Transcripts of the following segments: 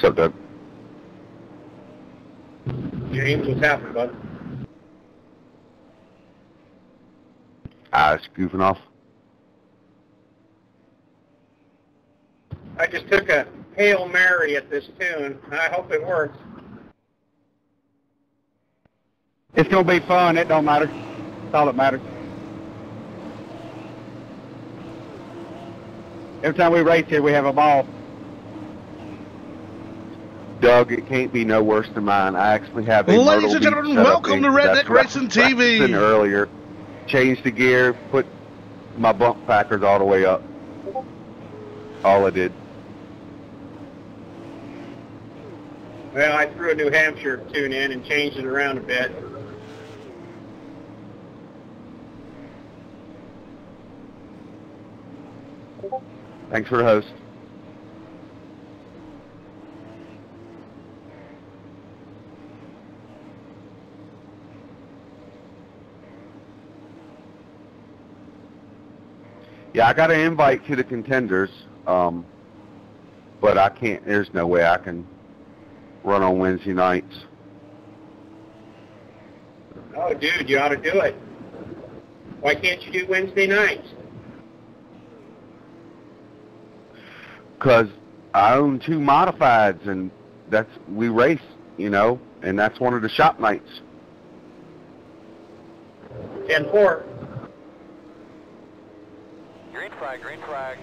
What's up, Doug? James, what's happening, bud? Just goofing off. I just took a Hail Mary at this tune. I hope it works. It's going to be fun. It don't matter. That's all that matters. Every time we race here, we have a ball. Doug, it can't be no worse than mine. I actually have a Ladies and gentlemen, welcome to Redneck Racing TV. Earlier, changed the gear, put my bump packers all the way up. All I did. Well, I threw a New Hampshire tune in and changed it around a bit. Thanks for the host. Yeah, I got an invite to the contenders, but I can't. There's no way I can run on Wednesday nights. Oh, dude, you ought to do it. Why can't you do Wednesday nights? Because I own 2 modifieds, and we race, you know, and that's one of the shop nights. 10-4. Green flag, green flag.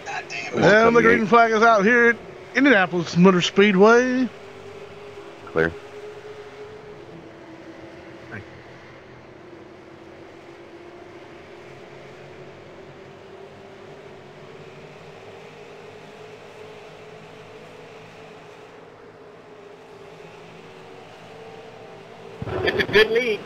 God damn. And the green flag is out here at Indianapolis Motor Speedway. Clear. It's a good lead.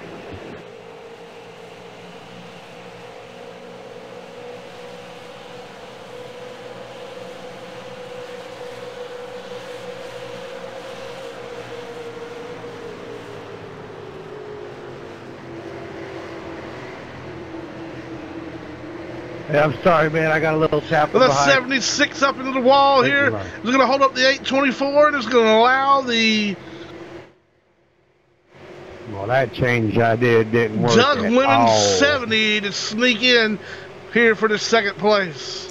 Hey, I'm sorry, man. I got a little tap With a behind. 76 up into the wall here. It's going to hold up the 824, and it's going to allow the Well, that change I did didn't work Doug at Lemon all. 70 to sneak in here for the second place.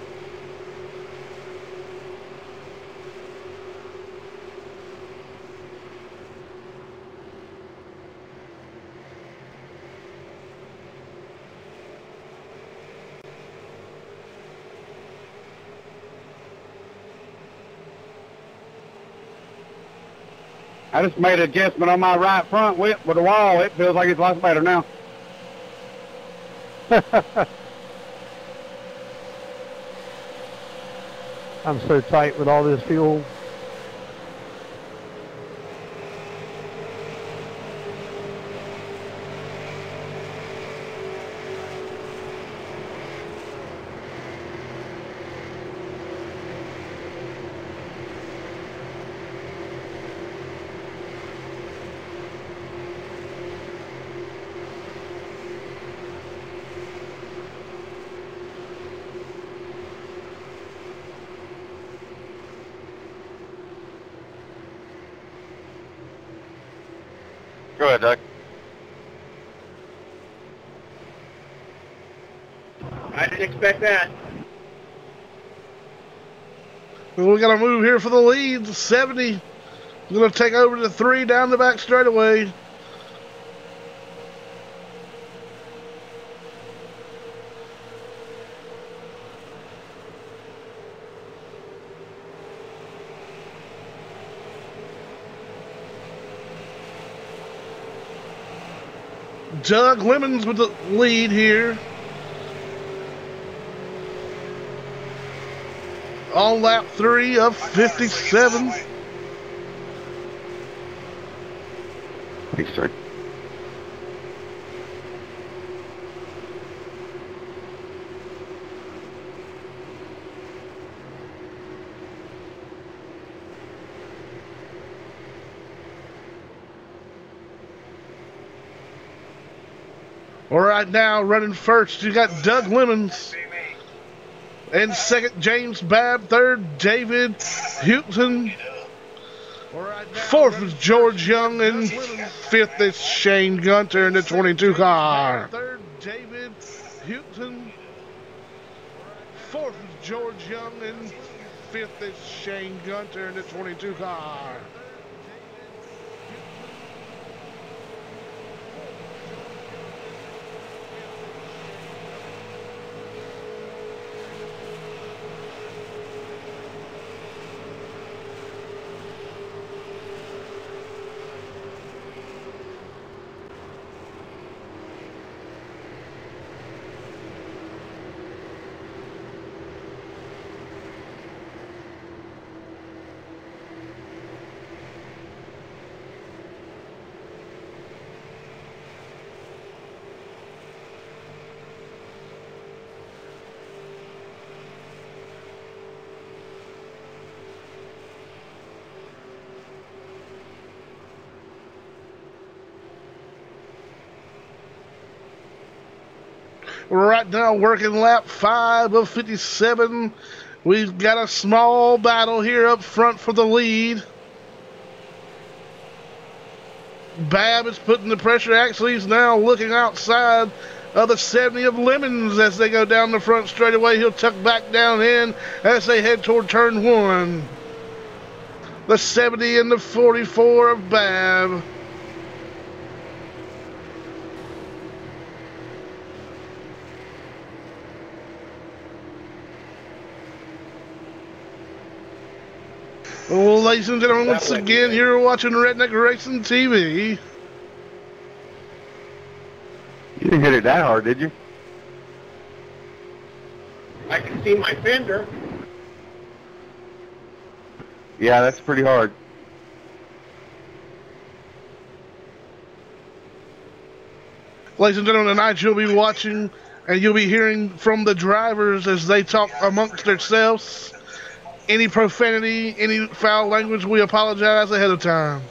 I just made an adjustment on my right front whip with the wall. It feels like it's lots better now. I'm so tight with all this fuel. Go ahead, Doug. I didn't expect that. Well, we got to move here for the lead. 70 going to take over the 3 down the back straightaway. Doug Lemons with the lead here. On lap 3 of 57. Thanks, sir. All right, now running first, you got Doug Lemons. And second, James Babb. Third, David Houghton. Fourth is George Young. And fifth is Shane Gunter in the 22 car. Third, David Houghton. Fourth is George Young. And fifth is Shane Gunter in the 22 car. Right now, working lap 5 of 57. We've got a small battle here up front for the lead. Babb is putting the pressure. Actually, he's now looking outside of the 70 of Lemons as they go down the front straightaway. He'll tuck back down in as they head toward turn 1. The 70 and the 44 of Babb. Well, ladies and gentlemen, once again, you're watching Redneck Racing TV. You didn't hit it that hard, did you? I can see my fender. Yeah, that's pretty hard. Ladies and gentlemen, tonight you'll be watching and you'll be hearing from the drivers as they talk amongst themselves. Any profanity, any foul language, we apologize ahead of time.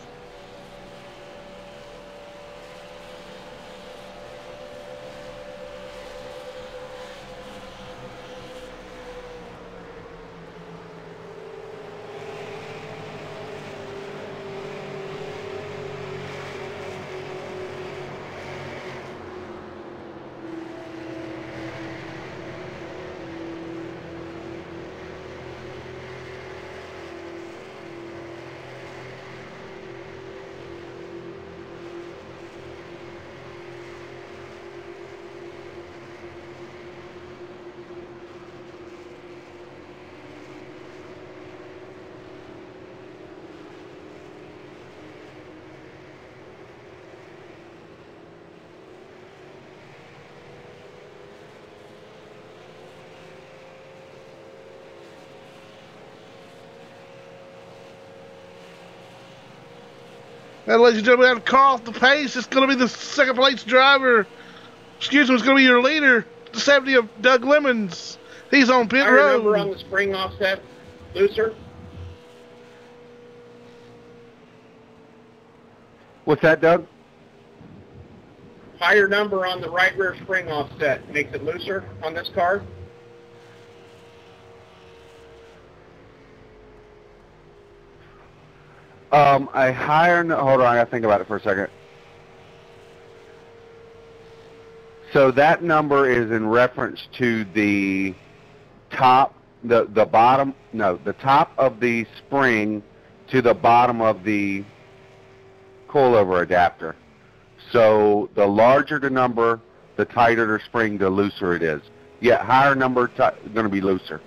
And ladies and gentlemen, we have a car off the pace. It's going to be the second place driver. Excuse me, it's going to be your leader, the 70 of Doug Lemons. He's on pit Higher road. number on the spring offset, looser. What's that, Doug? Higher number on the right rear spring offset makes it looser on this car. A higher, hold on, I gotta think about it for a second. So that number is in reference to the top, the bottom, no, the top of the spring to the bottom of the coilover adapter. So the larger the number, the tighter the spring, the looser it is. Yeah, higher number, going to be looser.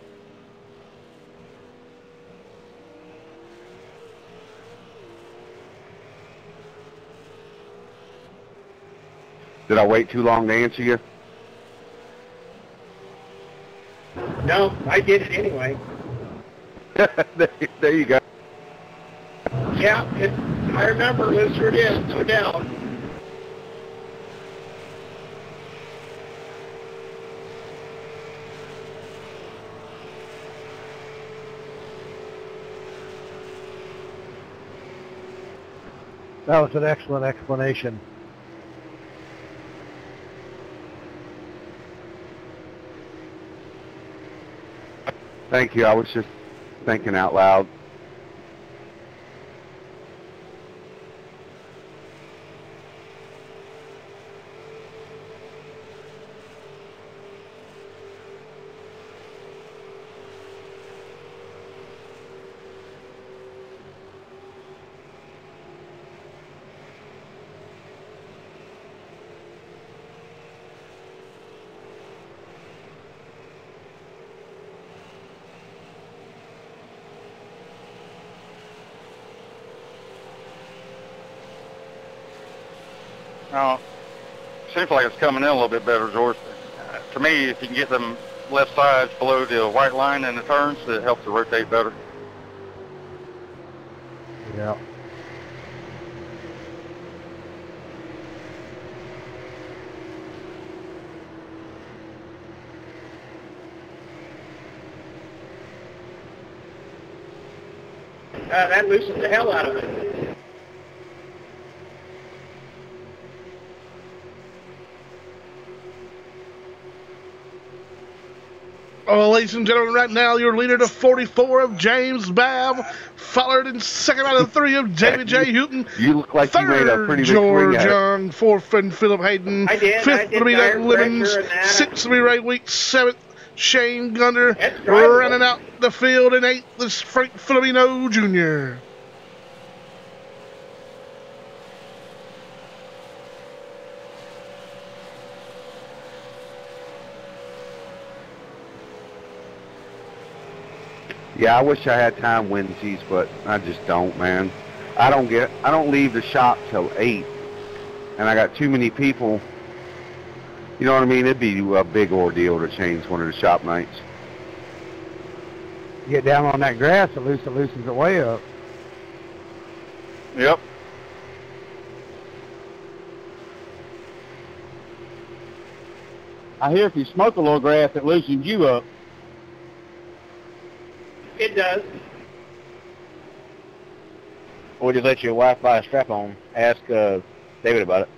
Did I wait too long to answer you? No, I did it anyway. There you go. Yeah, it's higher number, looser it is, no doubt. That was an excellent explanation. Thank you. I was just thinking out loud. Now, seems like it's coming in a little bit better, George. To me, if you can get them left sides below the white line in the turns, it helps to rotate better. Yeah. That loosens the hell out of it. Oh, ladies and gentlemen, right now your leader to 44 of James Babb, followed in second out of 3 of David J. Houghton. You look like you made a pretty big George swing at it. Young, 4th and Philip Hayden. I did. 5th will be Doug Lemons. 6th will be Ray Weeks. 7th, Shane Gunter. Running out the field. And 8th is Frank Filipino Jr. Yeah, I wish I had time Wednesdays, but I just don't, man. I don't leave the shop till 8, and I got too many people. You know what I mean? It'd be a big ordeal to change one of the shop nights. You get down on that grass, it loosens it way up. Yep. I hear if you smoke a little grass, it loosens you up. It does. Or just let your wife buy a strap-on. Ask David about it.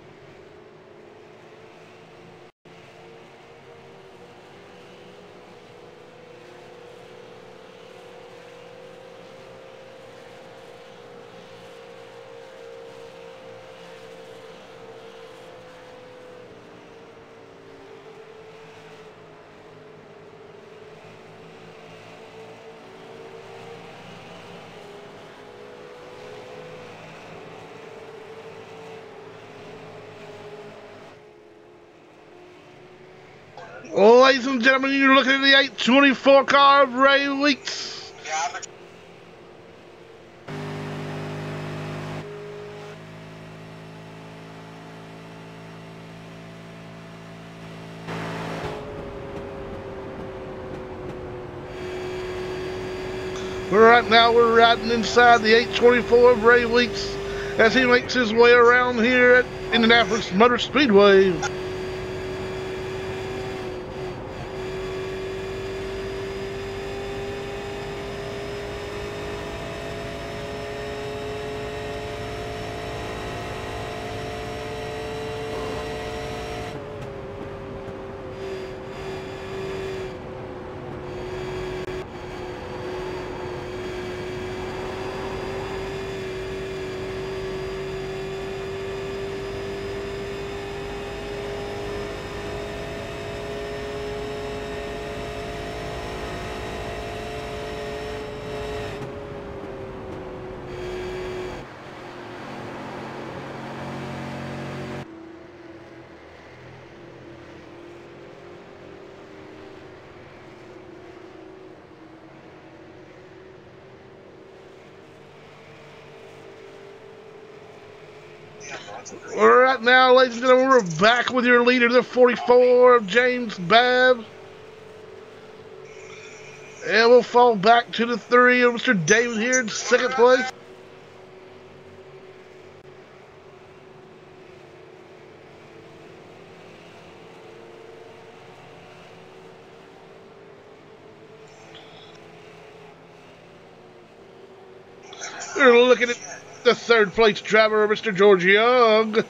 Ladies and gentlemen, you're looking at the 824 car of Ray Weeks. Right now we're riding inside the 824 of Ray Weeks as he makes his way around here at Indianapolis Motor Speedway. Right now, ladies and gentlemen, we're back with your leader, the 44 of James Babb. And we'll fall back to the 3 of Mr. David here in second place. We're looking at the 3rd place driver, Mr. George Young.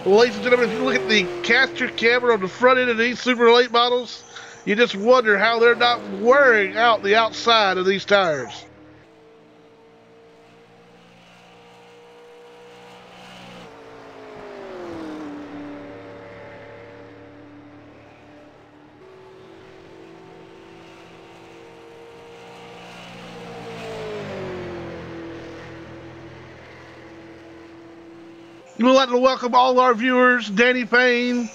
Well, ladies and gentlemen, if you look at the caster camera on the front end of these super late models, you just wonder how they're not wearing out the outside of these tires. We'd like to welcome all our viewers, Danny Payne,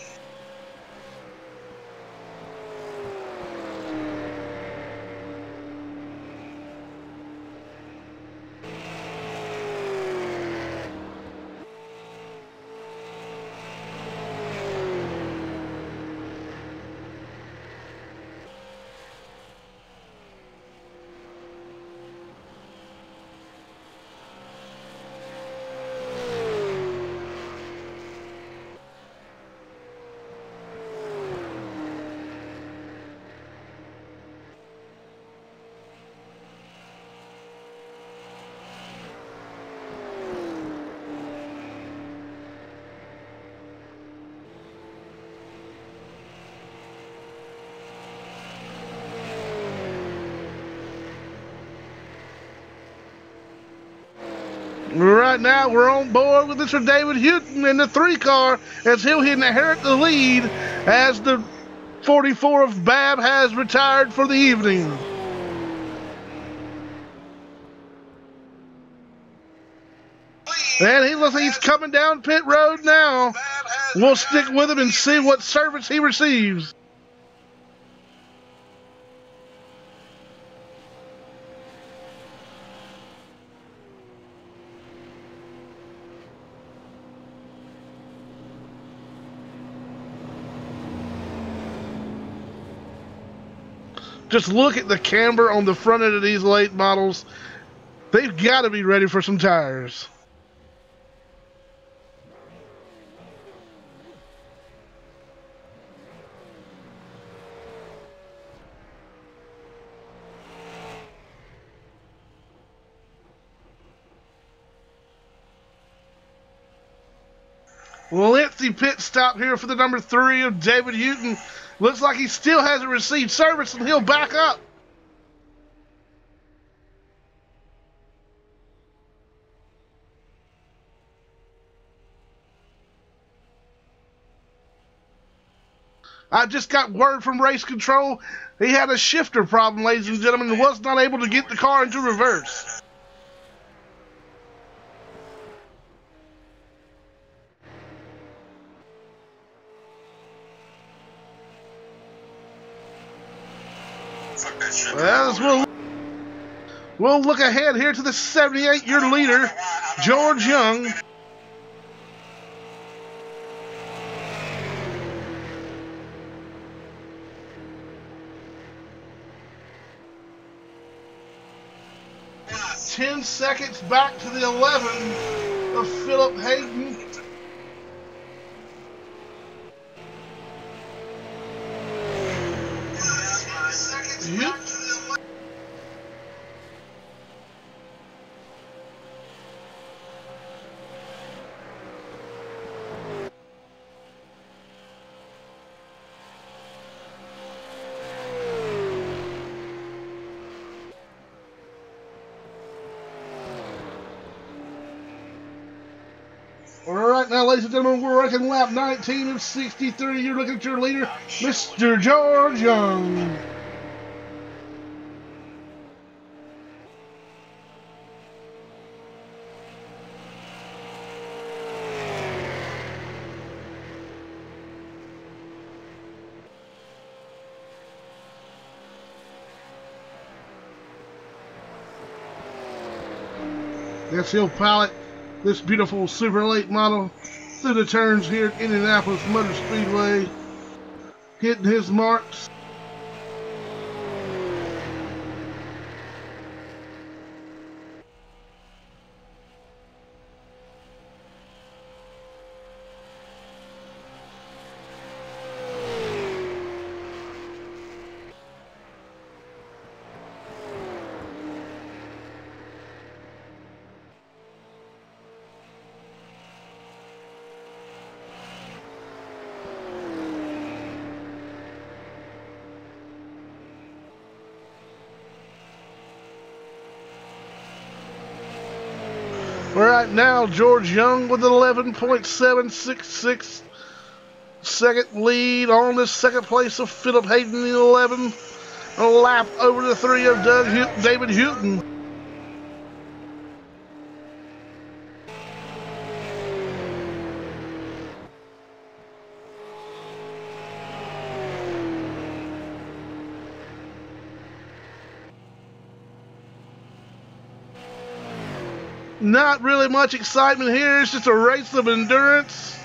Right now, we're on board with Mr. David Houghton in the 3 car as he'll inherit the lead as the 44 of Babb has retired for the evening. And he looks like he's coming down pit road now. We'll stick with him and see what service he receives. Just look at the camber on the front end of these late models. They've got to be ready for some tires. Well, it's the pit stop here for the number 3 of David Houghton. Looks like he still hasn't received service and he'll back up. I just got word from race control. He had a shifter problem, ladies and gentlemen, and was not able to get the car into reverse. Well, we'll look ahead here to the 78-year leader, George Young. Ten seconds back to the 11 of Philip Hayden. Yep. All right, now, ladies and gentlemen, we're working lap 19 of 63. You're looking at your leader, Mr. George Young. Yes, he'll pilot this beautiful super late model through the turns here at Indianapolis Motor Speedway, hitting his marks. Right now, George Young with an 11.766 second lead on the second place of Philip Hayden in 11. A lap over the 3 of David Houghton. Not really much excitement here. It's just a race of endurance.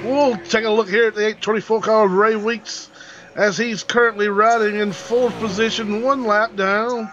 We'll take a look here at the 824 car of Ray Weeks as he's currently riding in 4th position, 1 lap down.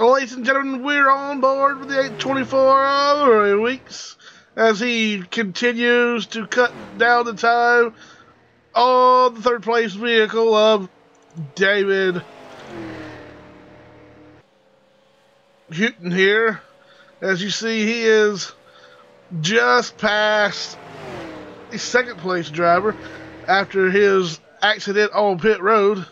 Ladies and gentlemen, we're on board with the 824 of Ray Weeks as he continues to cut down the time on the 3rd place vehicle of David Houghton here. As you see, he is just past the 2nd place driver after his accident on pit road.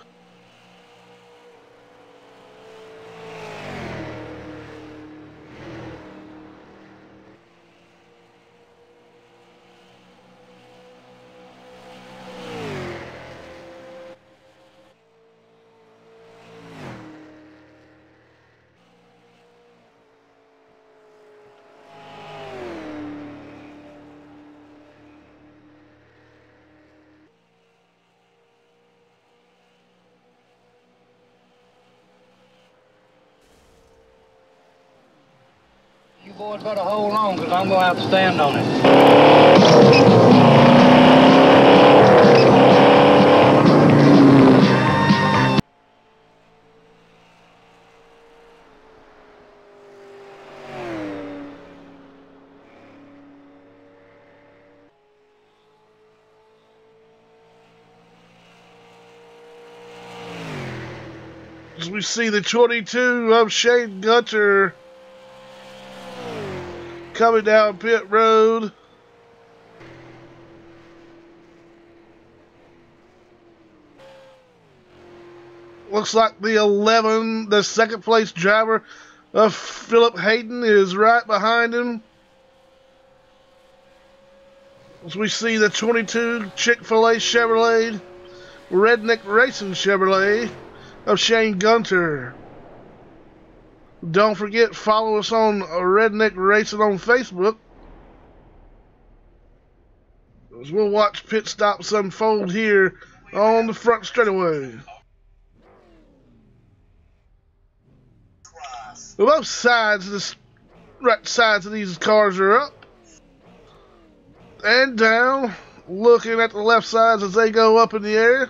You boys better hold on, because I'm going to have to stand on it. As we see the 22 of Shane Gunter coming down pit road. Looks like the 11, the 2nd place driver of Philip Hayden, is right behind him. As we see the 22 Chick-fil-A Chevrolet, Redneck Racing Chevrolet of Shane Gunter. Don't forget, follow us on Redneck Racing on Facebook. As we'll watch pit stops unfold here on the front straightaway. Both sides of this right sides of these cars are up and down, looking at the left sides as they go up in the air.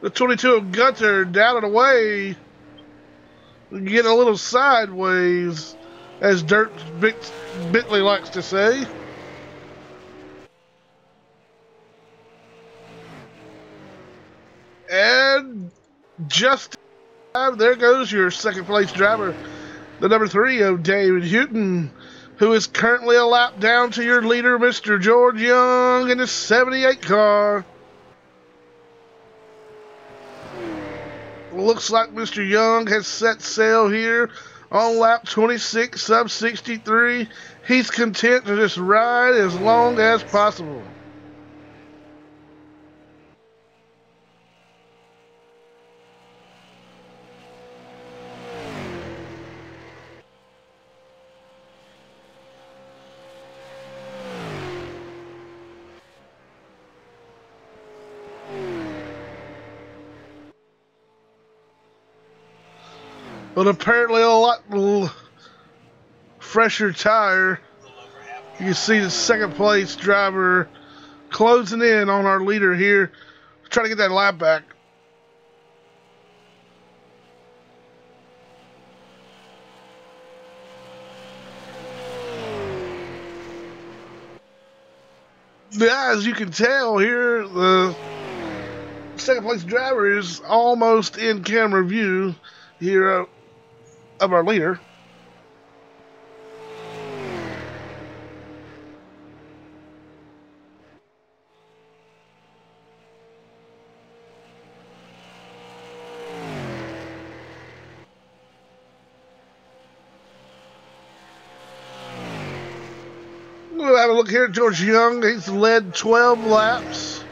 The 22 of Gunter down and away, getting a little sideways, as Dirt Bentley likes to say. And just there goes your second place driver, the number 3 of David Houghton, who is currently a lap down to your leader, Mr. George Young, in his 78 car. Looks like Mr. Young has set sail here on lap 26, sub 63. He's content to just ride as long as possible. But apparently a lot fresher tire. You can see the second place driver closing in on our leader here, trying to get that lap back. Yeah, as you can tell here, the second place driver is almost in camera view here of our leader. We'll have a look here at George Young. He's led 12 laps.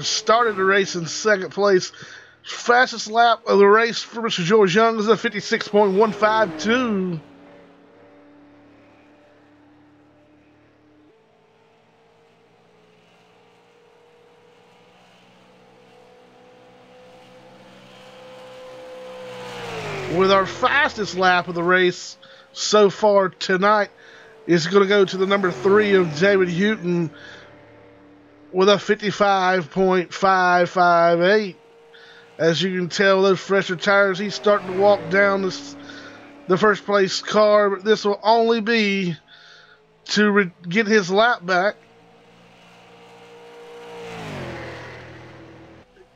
Started the race in second place. Fastest lap of the race for Mr. George Young is a 56.152. With our fastest lap of the race so far tonight is going to go to the number 3 of David Houghton with a 55.558. As you can tell, those fresher tires, he's starting to walk down the first place car, but this will only be to get his lap back.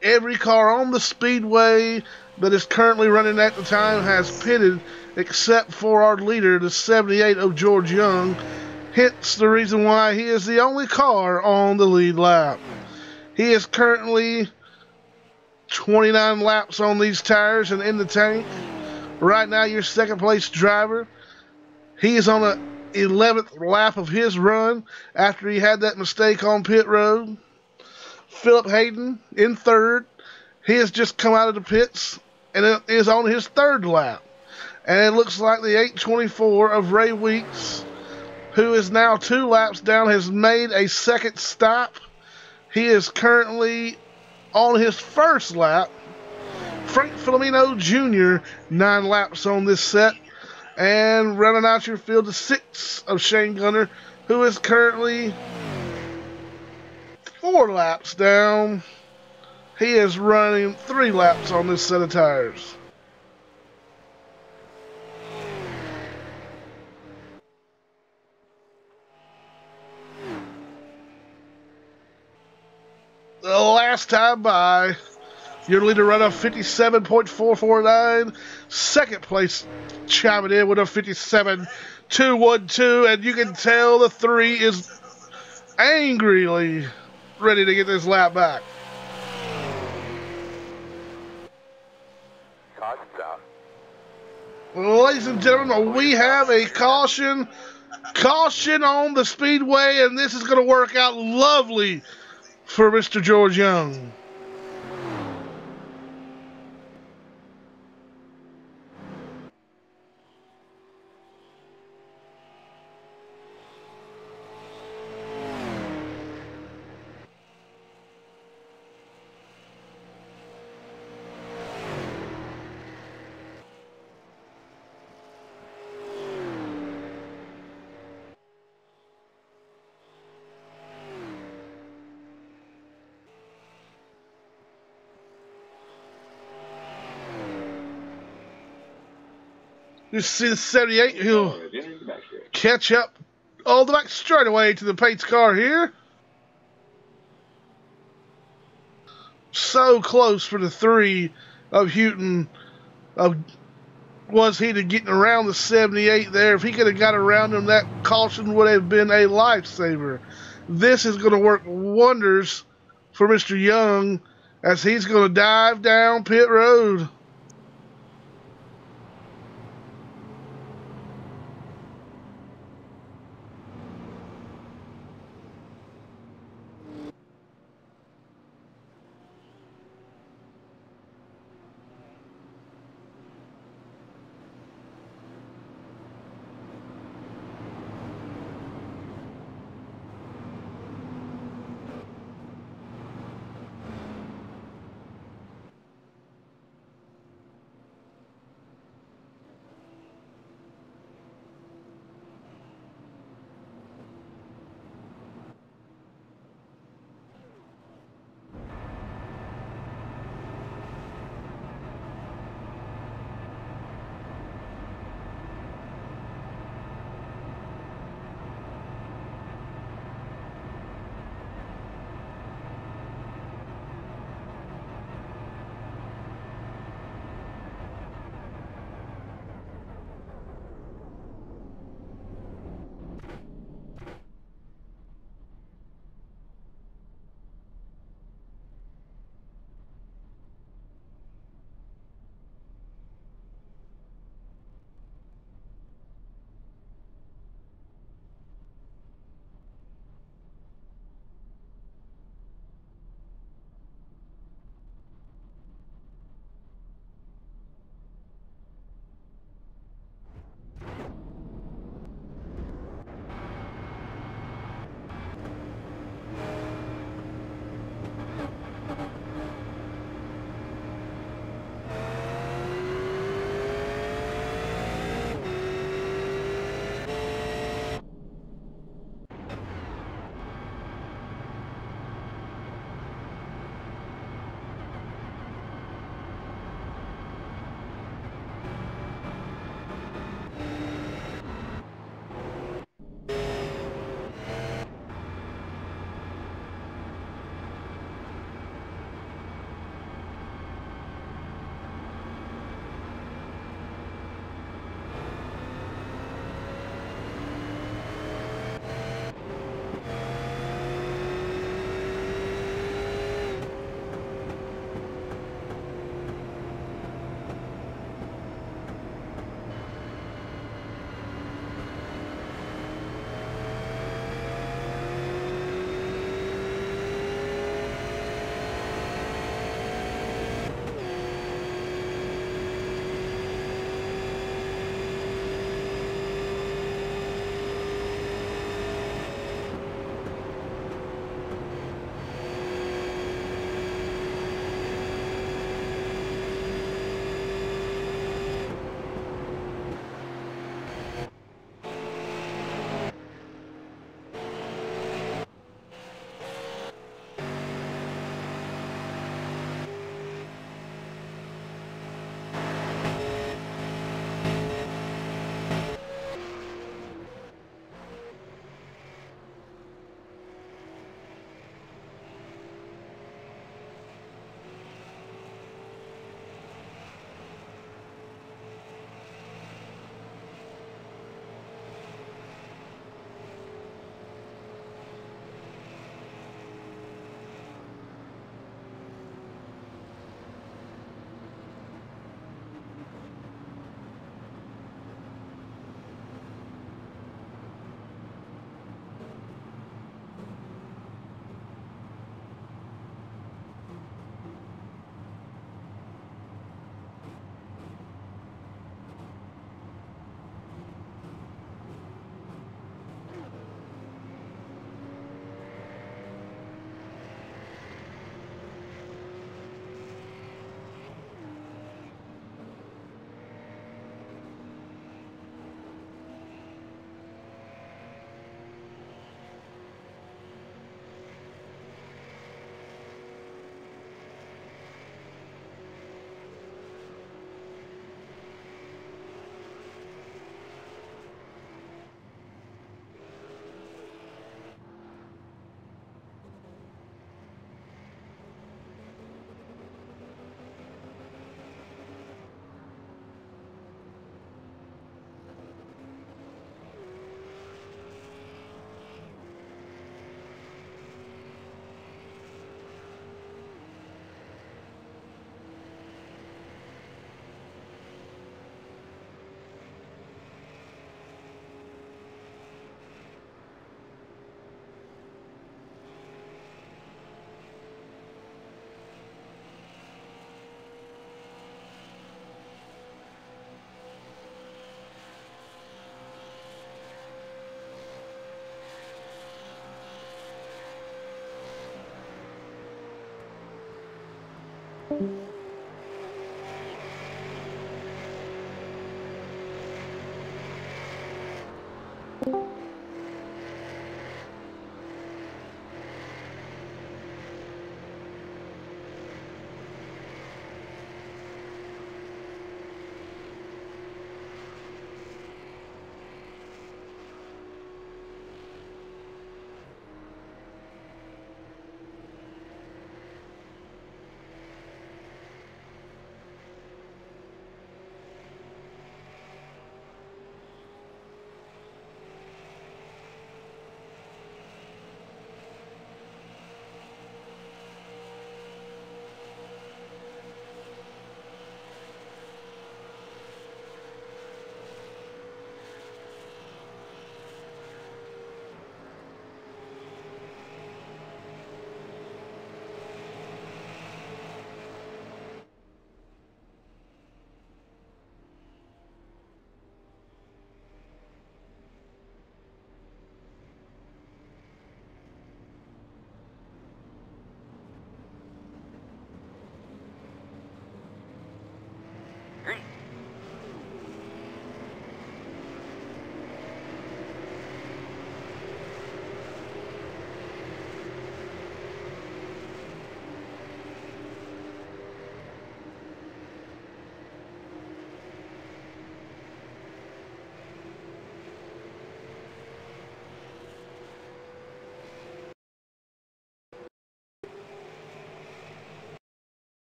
Every car on the speedway that is currently running at the time has pitted, except for our leader, the 78 of George Young. Hence the reason why he is the only car on the lead lap. He is currently 29 laps on these tires and in the tank. Right now, your second place driver, he is on the 11th lap of his run after he had that mistake on pit road. Philip Hayden in third. He has just come out of the pits and it is on his third lap. And it looks like the 824 of Ray Weeks, who is now 2 laps down, has made a second stop. He is currently on his first lap. Frank Filomeno Jr., 9 laps on this set. And running out your field, the 6 of Shane Gunter, who is currently 4 laps down. He is running 3 laps on this set of tires. The last time by, your leader run a 57.449. Second place chiming in with a 57.212. And you can tell the 3 is angrily ready to get this lap back. Ladies and gentlemen, we have a caution. Caution on the speedway, and this is going to work out lovely for Mr. George Young. You see the 78. He'll catch up all the back straight away to the Pates car here. So close for the 3 of Houghton. Was he to getting around the 78 there? If he could have got around him, that caution would have been a lifesaver. This is going to work wonders for Mr. Young as he's going to dive down pit road.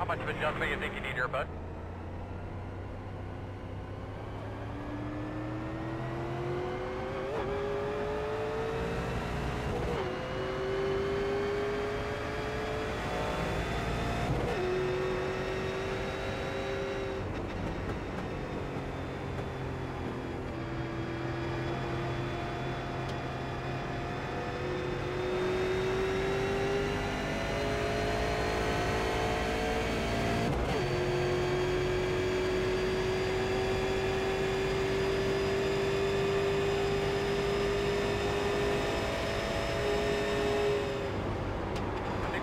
much of adjustment you think you need here, bud?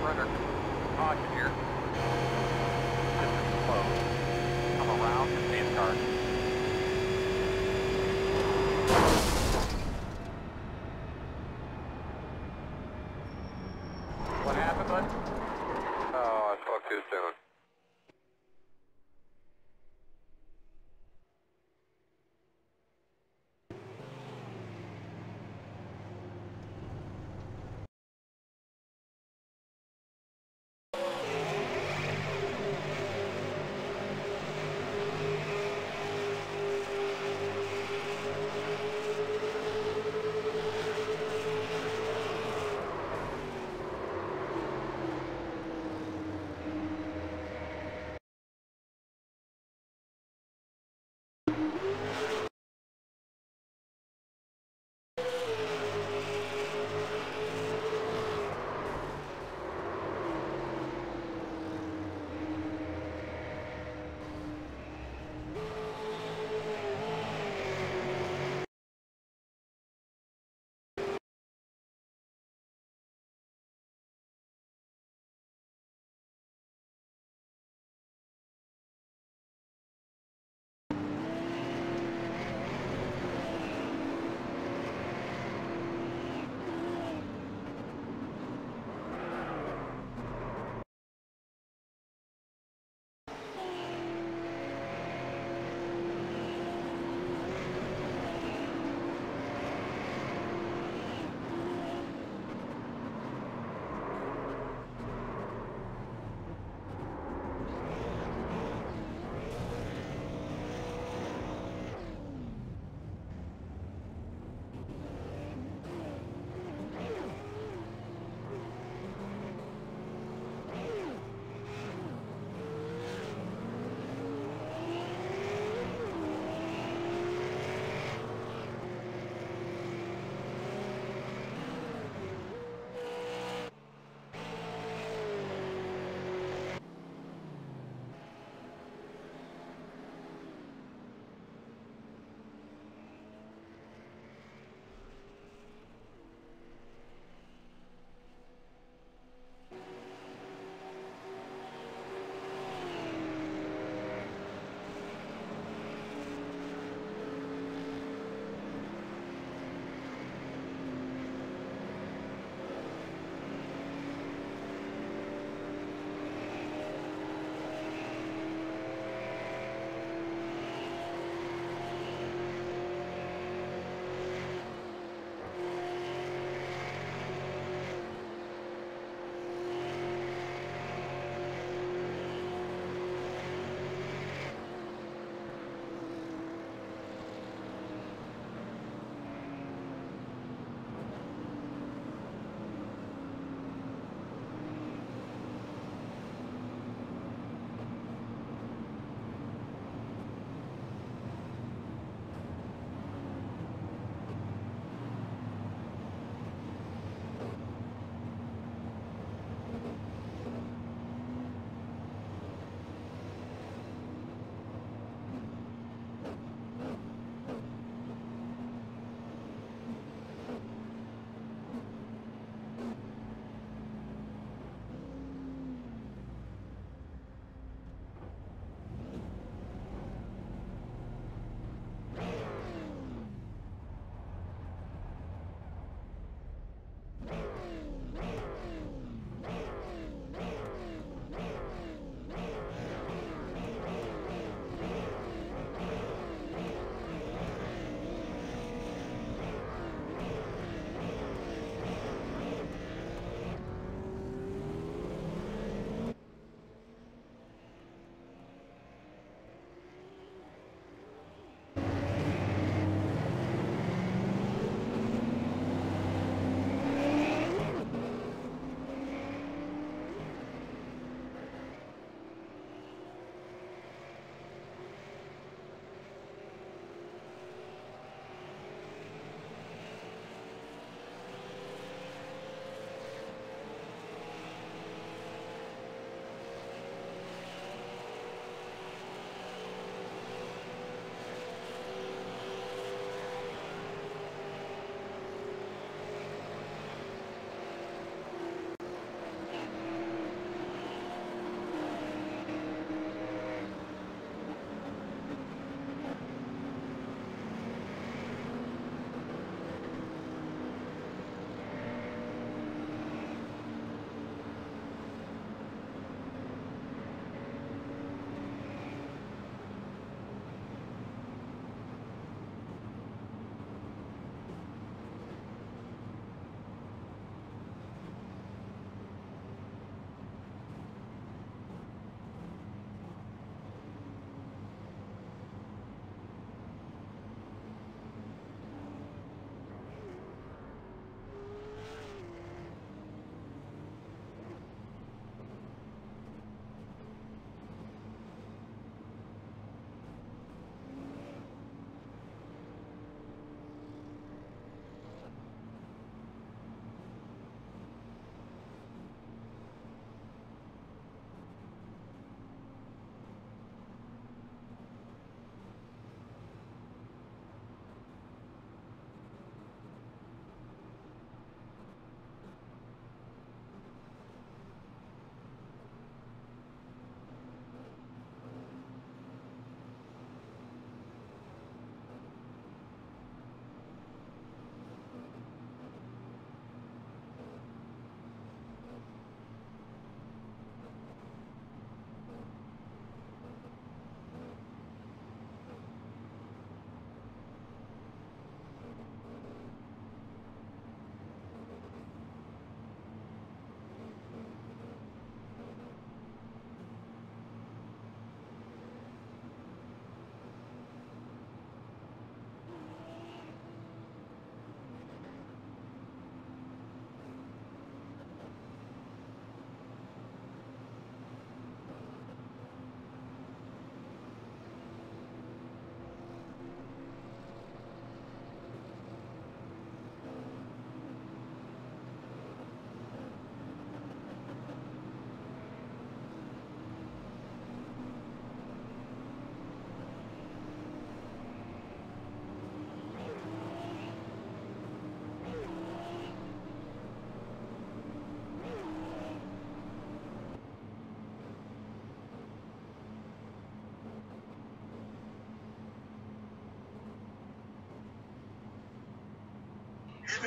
We're under caution here. Distance slow. Come around and stay in car. What happened, bud? Oh, I spoke too soon.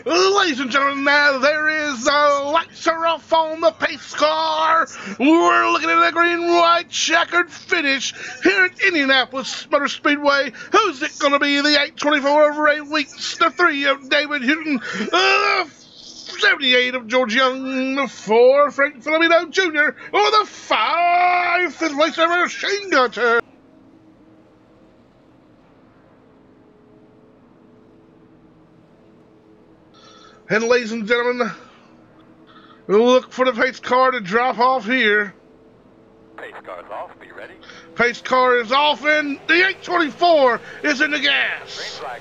Ladies and gentlemen, now there is lights are off on the pace car. We're looking at a green-white checkered finish here at Indianapolis Motor Speedway. Who's it going to be? The 824 of Ray Weeks, the 3 of David Houghton, 78 of George Young, the 4 Frank Filomeno Jr., or the 5 fifth place driver Shane Gunter. And ladies and gentlemen, we'll look for the pace car to drop off here. Pace car's off. Be ready. Pace car is off and the 824 is in the Green gas. flag.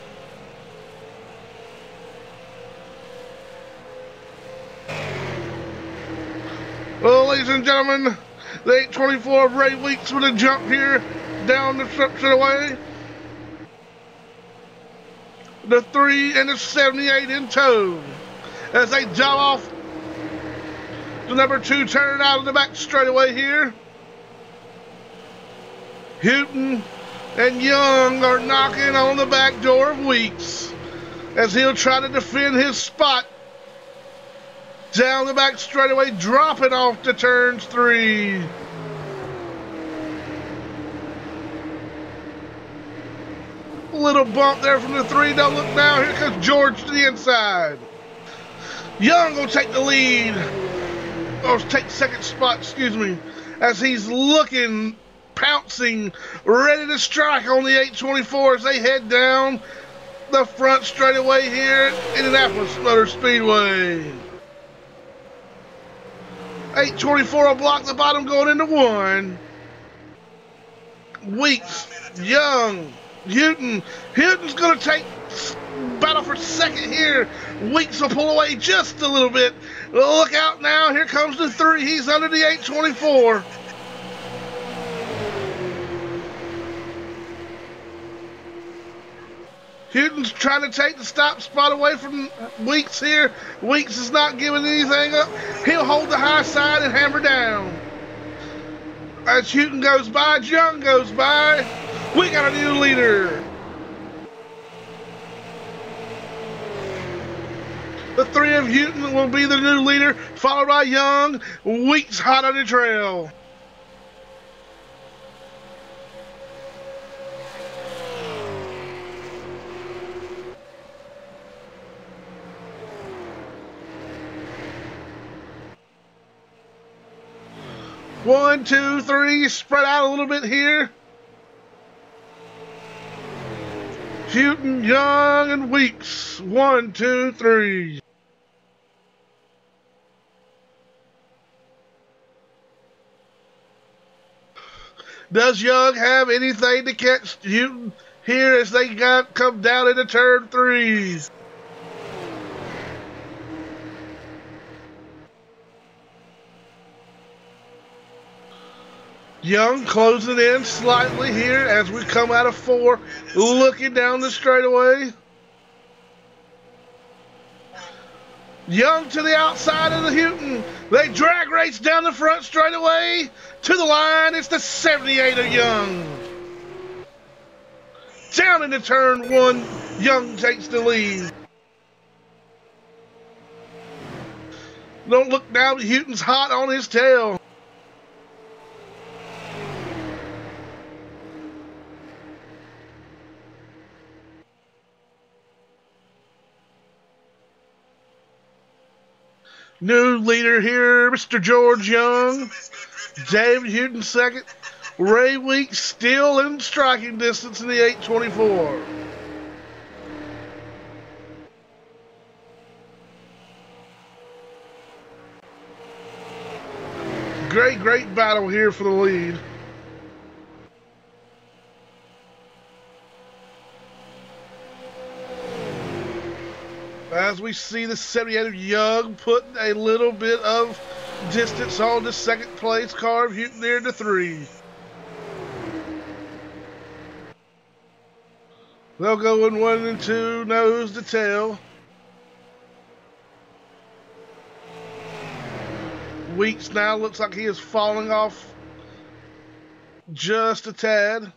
Well, ladies and gentlemen, the 824 of Ray Weeks with a jump here down the stretch of the way. The 3 and the 78 in tow as they jump off the number 2 turn out of the back straightaway here. Houghton and Young are knocking on the back door of Weeks as he'll try to defend his spot down the back straightaway, dropping off to turns 3. Little bump there from the 3. Don't look now. Here comes George to the inside. Young will take the lead. Or take second spot, excuse me. As he's looking, pouncing, ready to strike on the 824 as they head down the front straightaway here at Indianapolis Motor Speedway. 824 will block the bottom going into 1. Weeks, Young, Houghton. Houghton's going to take battle for second here. Weeks will pull away just a little bit. Look out now. Here comes the 3. He's under the 824. Houghton's trying to take the stop spot away from Weeks here. Weeks is not giving anything up. He'll hold the high side and hammer down. As Houghton goes by, Young goes by. We got a new leader. The 3 of Houghton will be the new leader, followed by Young. Weeks hot on the trail. One, two, three, spread out a little bit here. Houghton, Young, and Weeks. 1, 2, 3. Does Young have anything to catch Houghton here as they come down into turn 3? Young closing in slightly here as we come out of 4, looking down the straightaway. Young to the outside of the Houghton. They drag race down the front straightaway to the line. It's the 78 of Young. Down into turn 1, Young takes the lead. Don't look down, Houghton's hot on his tail. New leader here, Mr. George Young. David Houghton second. Ray Weeks still in striking distance in the 824. Great battle here for the lead. As we see the 78 of Young putting a little bit of distance on the second place car of Houghton near the 3. They'll go in 1 and 2, nose to tail. Weeks now looks like he is falling off just a tad.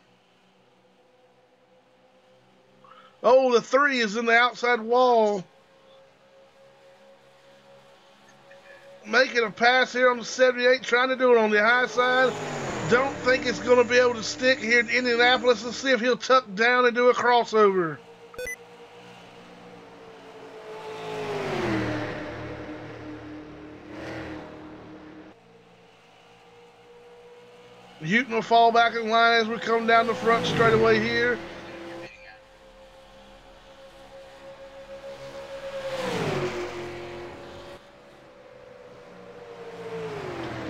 Oh, the 3 is in the outside wall. making a pass here on the 78, trying to do it on the high side. Don't think it's going to be able to stick here in Indianapolis. Let's see if he'll tuck down and do a crossover. Houghton will fall back in line as we come down the front straightaway here.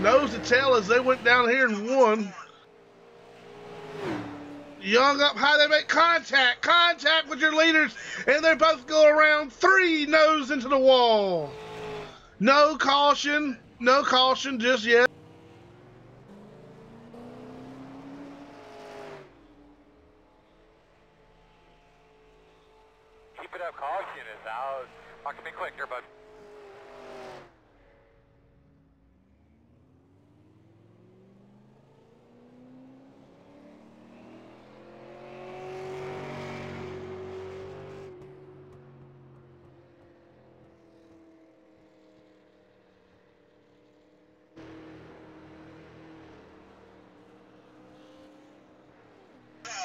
Nose to tail as they went down here and won. Young up high, they make contact. Contact with your leaders, and they both go around 3 nose into the wall. No caution just yet. Keep it up, caution is out. Not gonna be quick there, bud.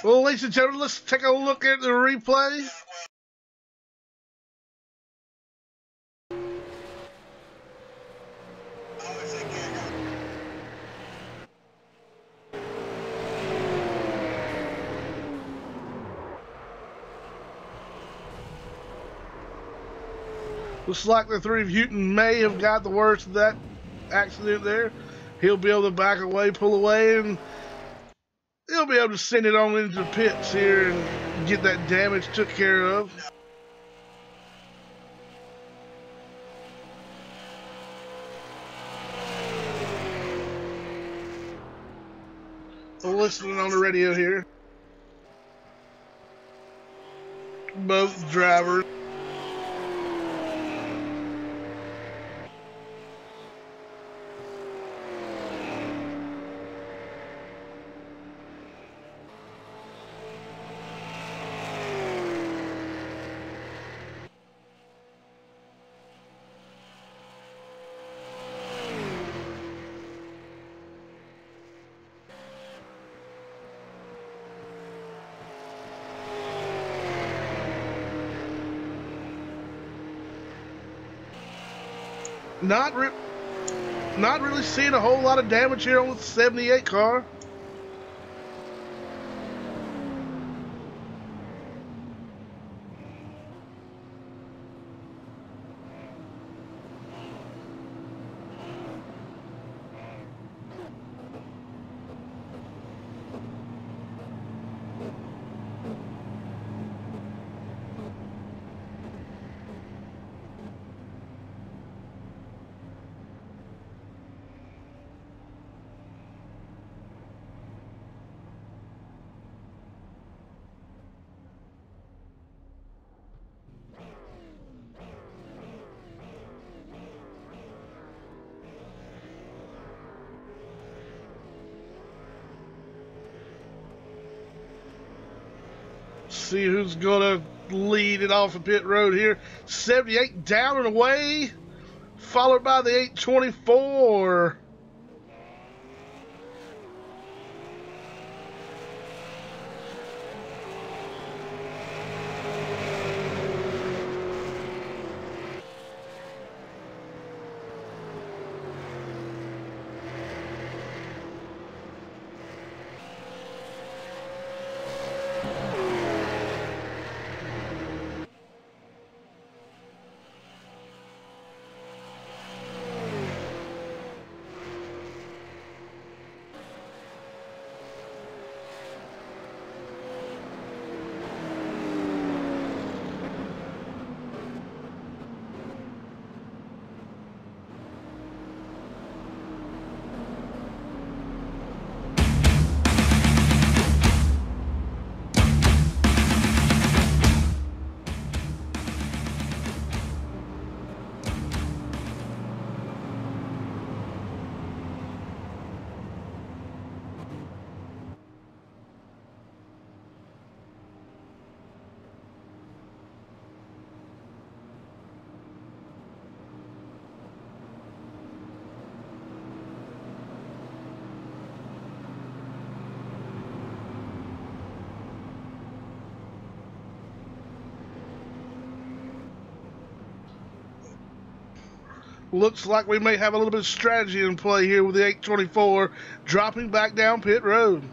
Well, ladies and gentlemen, let's take a look at the replay. Looks like the 3 of Houghton may have got the worst of that accident there. He'll be able to back away, pull away, and he'll be able to send it on into the pits here and get that damage took care of. We're listening on the radio here. Both drivers. Not really seeing a whole lot of damage here on the 78 car. See who's gonna lead it off of pit road here. 78 down and away, followed by the 824. Looks like we may have a little bit of strategy in play here with the 824 dropping back down pit road.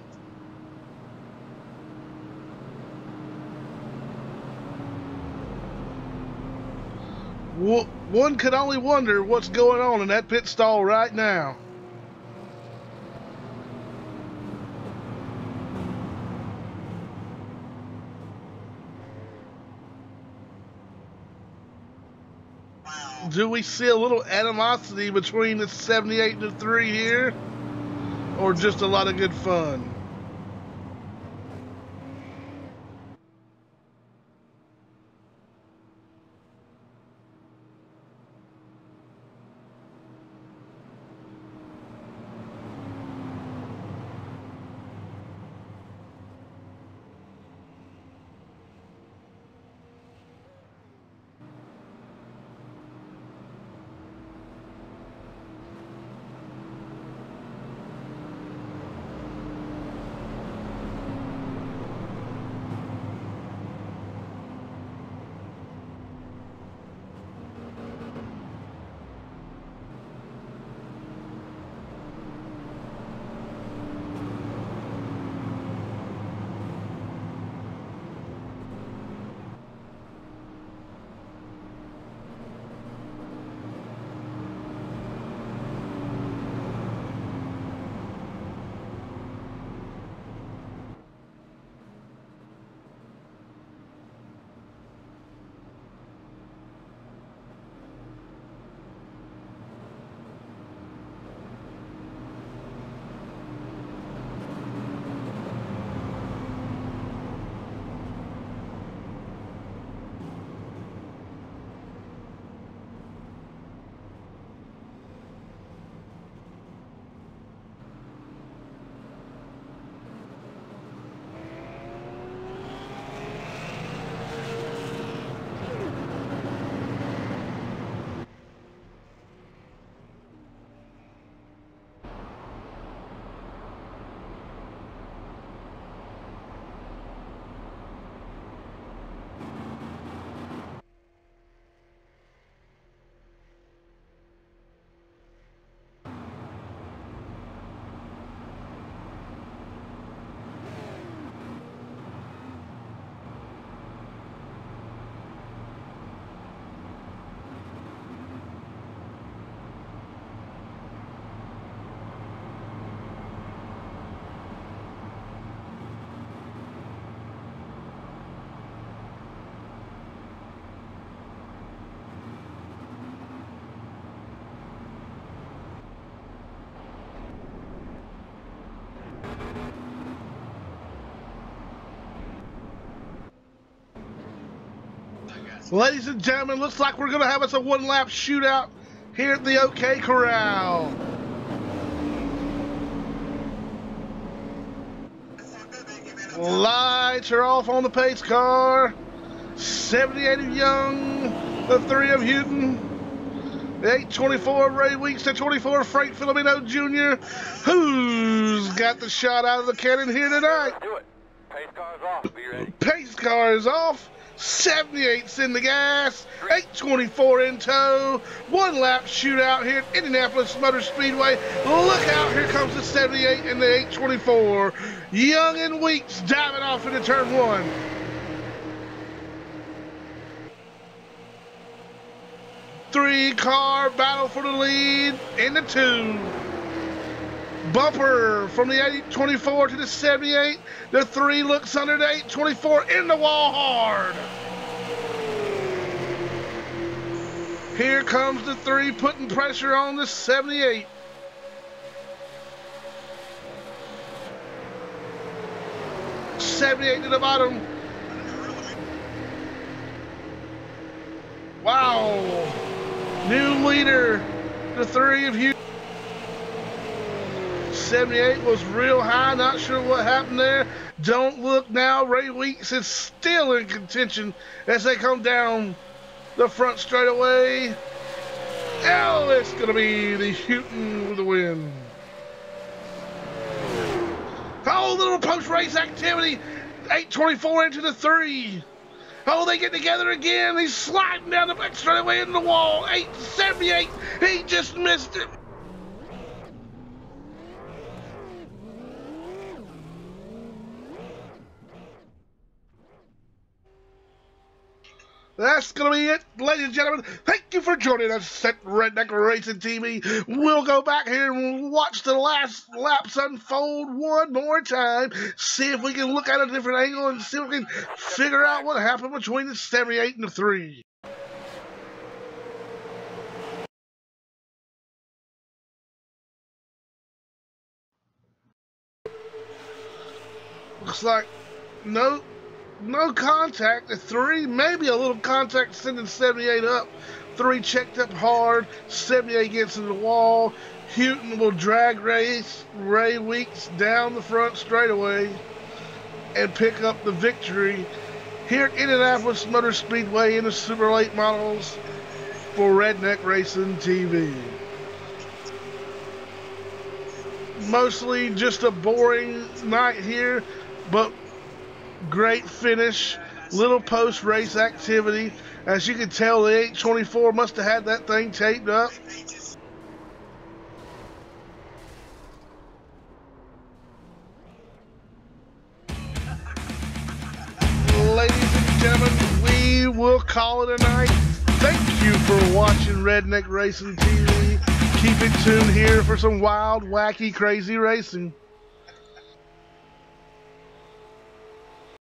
One could only wonder what's going on in that pit stall right now. Do we see a little animosity between the 78 and the 3 here? Or just a lot of good fun? Ladies and gentlemen, looks like we're going to have us a one-lap shootout here at the OK Corral. Lights are off on the pace car. 78 of Young, the 3 of Houghton, the 824 Ray Weeks, the 24 Frank Filomeno Jr. Who's got the shot out of the cannon here tonight? Do it. Pace car's off. Be ready. Pace car is off. 78's in the gas, 824 in tow, one-lap shootout here at Indianapolis Motor Speedway. Look out, here comes the 78 and the 824. Young and Weeks diving off into turn 1. Three-car battle for the lead in the 2. Bumper from the 824 to the 78. The 3 looks under the 824 in the wall hard. Here comes the 3 putting pressure on the 78. '78 to the bottom. Wow. New leader, the 3 of Houghton. 78 was real high, not sure what happened there. Don't look now, Ray Weeks is still in contention as they come down the front straightaway. Oh, it's going to be the Houghton with the win. Oh, little post-race activity. 824 into the 3. Oh, they get together again. He's sliding down the back straightaway into the wall. 878. He just missed it. That's going to be it, ladies and gentlemen. Thank you for joining us at Redneck Racing TV. We'll go back here and watch the last laps unfold one more time. See if we can look at a different angle and see if we can figure out what happened between the 78 and the 3. Looks like no contact. The 3, maybe a little contact sending 78 up. 3 checked up hard. 78 gets in the wall. Houghton will drag Ray Weeks down the front straightaway and pick up the victory here at Indianapolis Motor Speedway in the Super Late Models for Redneck Racing TV. Mostly just a boring night here, but great finish, little post-race activity. As you can tell, the 824 must have had that thing taped up. Ladies and gentlemen, we will call it a night. Thank you for watching Redneck Racing TV. Keep it tuned here for some wild, wacky, crazy racing.